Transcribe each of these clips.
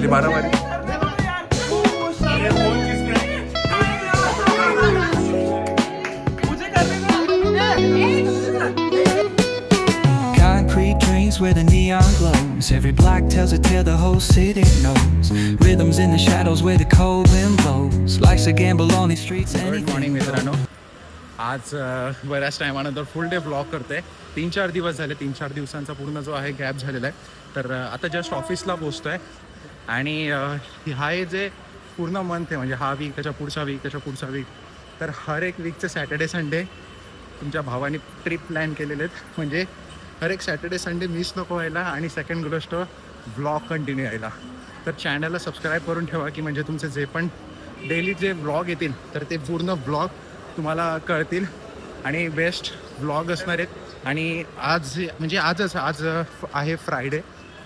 झाली मारामारी. Concrete drains where the neon glows. Every block tells a tale the whole city knows. Rhythms in the shadows where the cold wind blows. Life's a gamble on these streets. Good morning मित्रांनो. आज बऱ्याच टायमानंतर फुल day blog करते. 3-4 दिवस झाले. 3-4 दिवसांचा पूर्ण जो आहे गॅप झालेला आहे. तर आता जस्ट ऑफिसला पोचतोय आणि हा जे पूर्ण मंथ आहे म्हणजे हा वीक त्याच्या पुढचा वीक त्याच्या पुढचा वीक, तर हर एक वीकचे सॅटर्डे संडे तुमच्या भावाने ट्रिप प्लॅन केलेले आहेत. म्हणजे हर एक सॅटर्डे संडे मिस नको व्हायला आणि सेकंड गोष्ट व्लॉग कंटिन्यू यायला. तर चॅनलला सबस्क्राईब करून ठेवा की म्हणजे तुमचे जे पण डेली जे व्लॉग येतील तर ते पूर्ण व्लॉग तुम्हाला कळतील आणि बेस्ट व्लॉग असणार आहेत. आणि आज म्हणजे आज आहे फ्रायडे,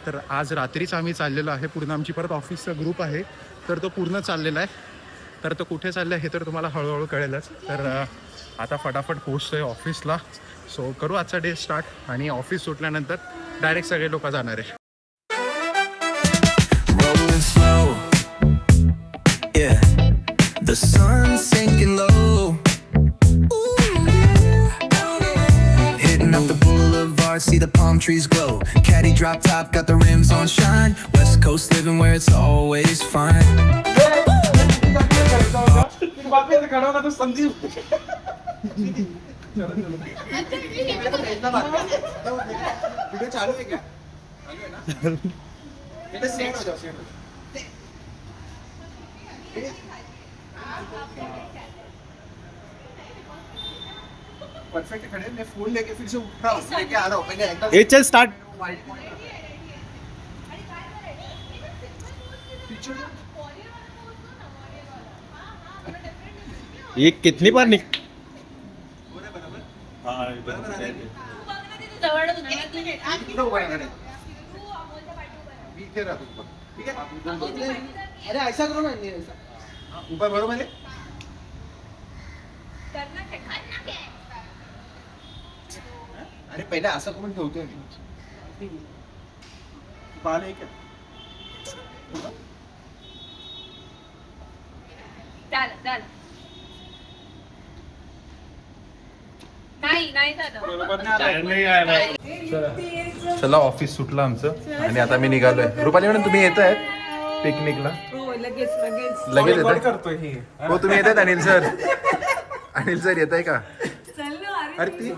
तर आज रात्रीच आम्ही चाललेलो आहे. पूर्ण आमची परत ऑफिसचा ग्रुप आहे तर तो पूर्ण चाललेला आहे. तर तो कुठे चालला आहे हे तर तुम्हाला हळूहळू कळेलच. तर आता फटाफट पोहोचतोय ऑफिसला. सो करू आजचा डे स्टार्ट आणि ऑफिस सुटल्यानंतर डायरेक्ट सगळे लोक जाणार आहे. Rolling slow, yeah. The sun's sinking low. Hitting up the boulevard, see the palm trees glow. Caddy drop top, got the rims on shine. West Coast living where it's always fine. Perfect खड़े मैं phone लेके फिर से उठ रहा हूँ लेके आ रहा हूँ पहले चल स्टार्ट. ये कितनी बार निक अरे ऐसा करो ना ऐसा ऊपर बरो मैंने अरे पहिले असं करून ठेवतोय मी बाल आहे का चला ऑफिस सुटलं आमचं आणि आता मी निघालोय. रुपाली मॅडम तुम्ही येत आहेत पिकनिकला? लगेच येत करतोय ही हो तुम्ही येत आहेत अनिल सर? अनिल सर येत आहे का? अरे ती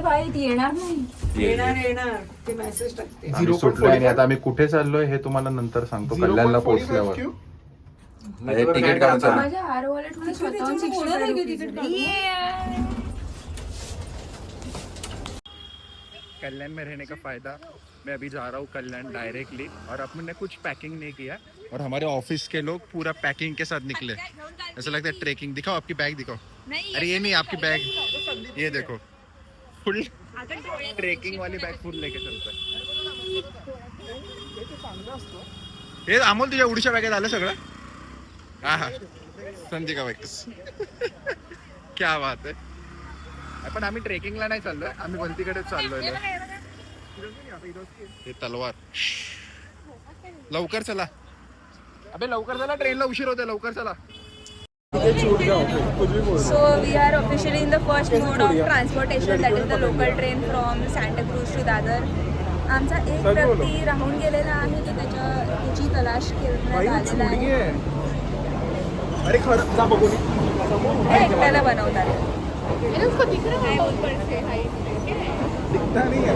भाई ती येणार नाही. आम्ही सुटलोय आणि आता आम्ही कुठे चाललोय हे तुम्हाला नंतर सांगतो कल्याणला पोहोचल्यावर. तिकीट काढून चालू. माझ्या आर वॉलेट मध्ये स्वतःहून 65 कल्याण में रहने का फ़ायदा, मैं अभी जा रहा हूँ कल्याण डायरेक्टली और अपन ने कुछ पैकिंग नहीं किया और हमारे ऑफिस के लोग पूरा पैकिंग के साथ निकले. ऐसा लगता है ट्रेकिंग. दिखाओ आपकी बैग दिखाओ. अरे ये नहीं आपकी बैग, ये देखो फुल ट्रेकिंग वाली बैग फुल लेके चलता है. हे अमोल तुझ्या उडीच्या बॅगेत आलं सगळं? हा हा संधी का बाईक क्या बात आहे. पण आम्ही ट्रेकिंगला नाही चाललोय, आम्ही भलतीकडेच चाललोय. हे तलवार. लवकर चला अबे लवकर चला, ट्रेनला उशीर होते. लवकर चला. So we are officially in the first mode of transportation, that is the local train from Santa Cruz to Dadar. आमचा एक व्यक्ती राहून गेलेला आहे तो त्याची तलाश करण्यात आलेला आहे. अरे खरं जा बघून हे एकट्याला बनवतात. दिखता नहीं है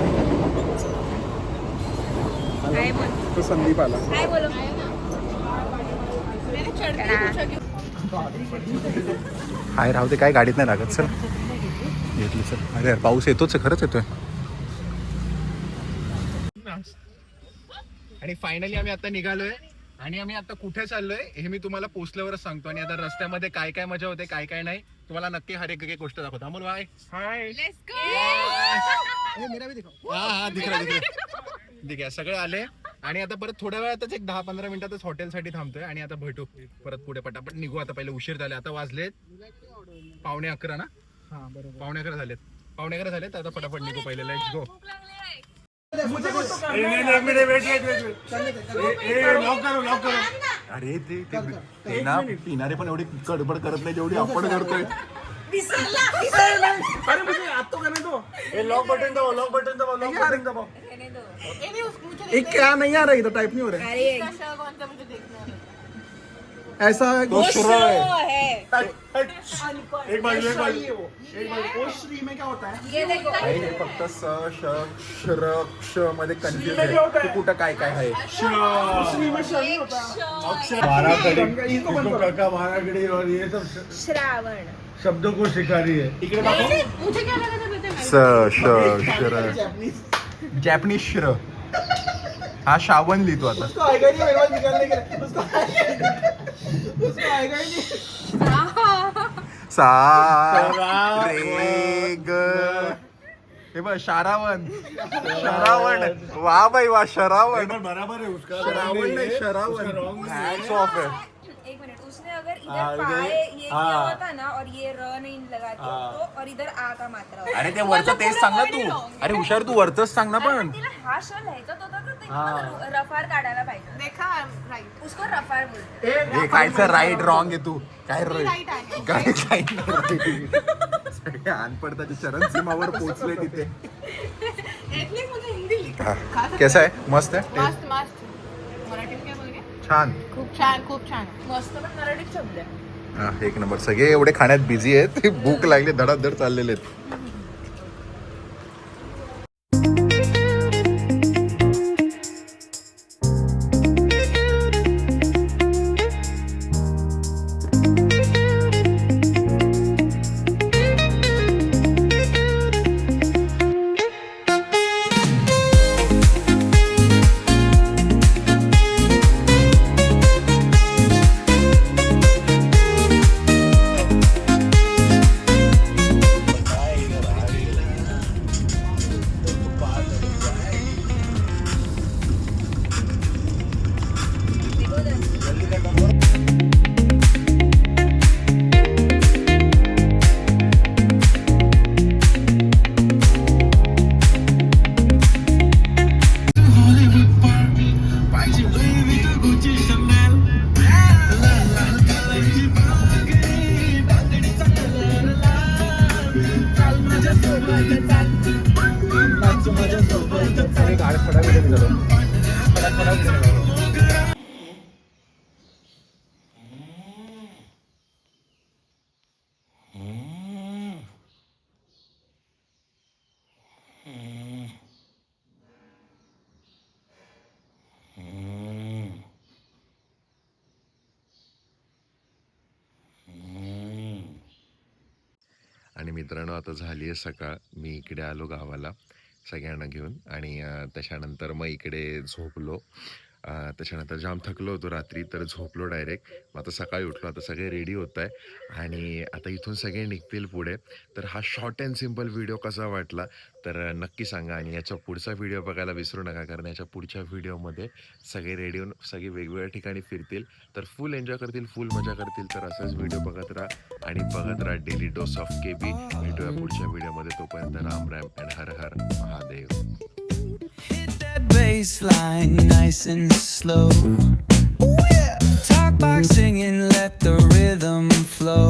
काय बोल तो संदीप आला. काय बोलो हाय राहू दे, काय गाडीत नाही लागत. चल घेतली. चल. अरे यार पाऊस येतोच आहे, खरंच येतोय. आणि फायनली आम्ही आता निघालोय आणि आम्ही आता कुठे चाललोय हे मी तुम्हाला पोहोचल्यावरच सांगतो. आणि आता रस्त्यामध्ये काय काय मजा होते काय काय नाही तुम्हाला नक्की हर एक गोष्ट दाखवतो. Amol bye hi. मेरा भी दिखाओ. हा दिख आहे. सगळे आले आणि आता परत थोड्या वेळातच एक 10-15 मिनिटातच हॉटेलसाठी थांबतोय आणि आता भेटू परत पुढे. पटापट निघू आता. पहिले उशीर झाले. आता वाजलेत 11:15 ना. हा बरोबर 11:15 झालेत. पावणेकडे झाले तर आता फटाफट निघू पहिले. Let's go. अरे ते ना पिणारे पण एवढी गडबड करत नाही जेवढी आपण करतोय. एक क्या नहीं आ रहा इधर टाइप नहीं हो रहा है ऐसा वो शो है. एक बाजू श्री में क्या होता है ये देखो हे फक्त स श श्र क्ष मध्ये कन्फ्युज आहे की कुठं काय काय आहे. श्री में श नहीं होता महारागड़ी और ये सब श्रावण. शब्दों को सिखा रही है. मुझे क्या लगा था पता है? स श श्र जॅपनीज श्र. हा श्रावण लिहितो आता. उसको आएगा नहीं मेरे पास निकालने के लिए उसको आएगा ही नहीं. सा रे ग. हे बघ शारावण. शरावण. वा बाई वा शरावण. बराबर है उसका. श्रावण नाही शरावण. हॅट्स ऑफ आहे. एक मिनट, उसने अगर इधर पाए ये किया होता ना और ये र नहीं लगाती तो और इधर आ का मात्रा होता. अरे ते वरचं तेच सांग ना तू. अरे हुशार तू वरचंच सांग ना पण. तिला हा श लिहायचा होता तर ते रफार काढायला पाहिजे. देखा राईट. उसको रफार बोलते. हे कायचं राईट रॉंग आहे तू. काय काय काय सगळे अनपडताच्या चरण सीमावर पोहोचले तिथे. कैसा आहे? मस्त आहे. मस्त मस्त. मराठीत काय बोलगे? छान. खूप छान खूप छान. मस्त पण मराठीत शब्द आहे. हा एक नंबर. सगळे एवढे खाण्यात बिझी आहेत. भूक लागली धडाधड चाललेले आहेत. आणि मित्रांनो आता झाली आहे सकाळ. मी इकडे आलो गावाला सगळ्यांना घेऊन आणि त्याच्यानंतर मग इकडे झोपलो. त्याच्यानंतर जाम थकलो होतो रात्री तर झोपलो डायरेक्ट. मग आता सकाळी उठलो. आता सगळे रेडी होत आहे आणि आता इथून सगळे निघतील पुढे. तर हा शॉर्ट अँड सिम्पल व्हिडिओ कसा वाटला तर नक्की सांगा. आणि याच्या पुढचा व्हिडिओ बघायला विसरू नका कारण याच्या पुढच्या व्हिडिओमध्ये सगळे रेडी होऊन सगळे वेगवेगळ्या ठिकाणी फिरतील. तर फुल एन्जॉय करतील, फुल मजा करतील. तर असंच व्हिडिओ बघत राहा आणि बघत राहा डेली डोस ऑफ KB. भेटूया पुढच्या व्हिडिओमध्ये. तोपर्यंत Ram Ram and her her Mahadev. Baseline nice and slow. Talk box singing, let the rhythm flow.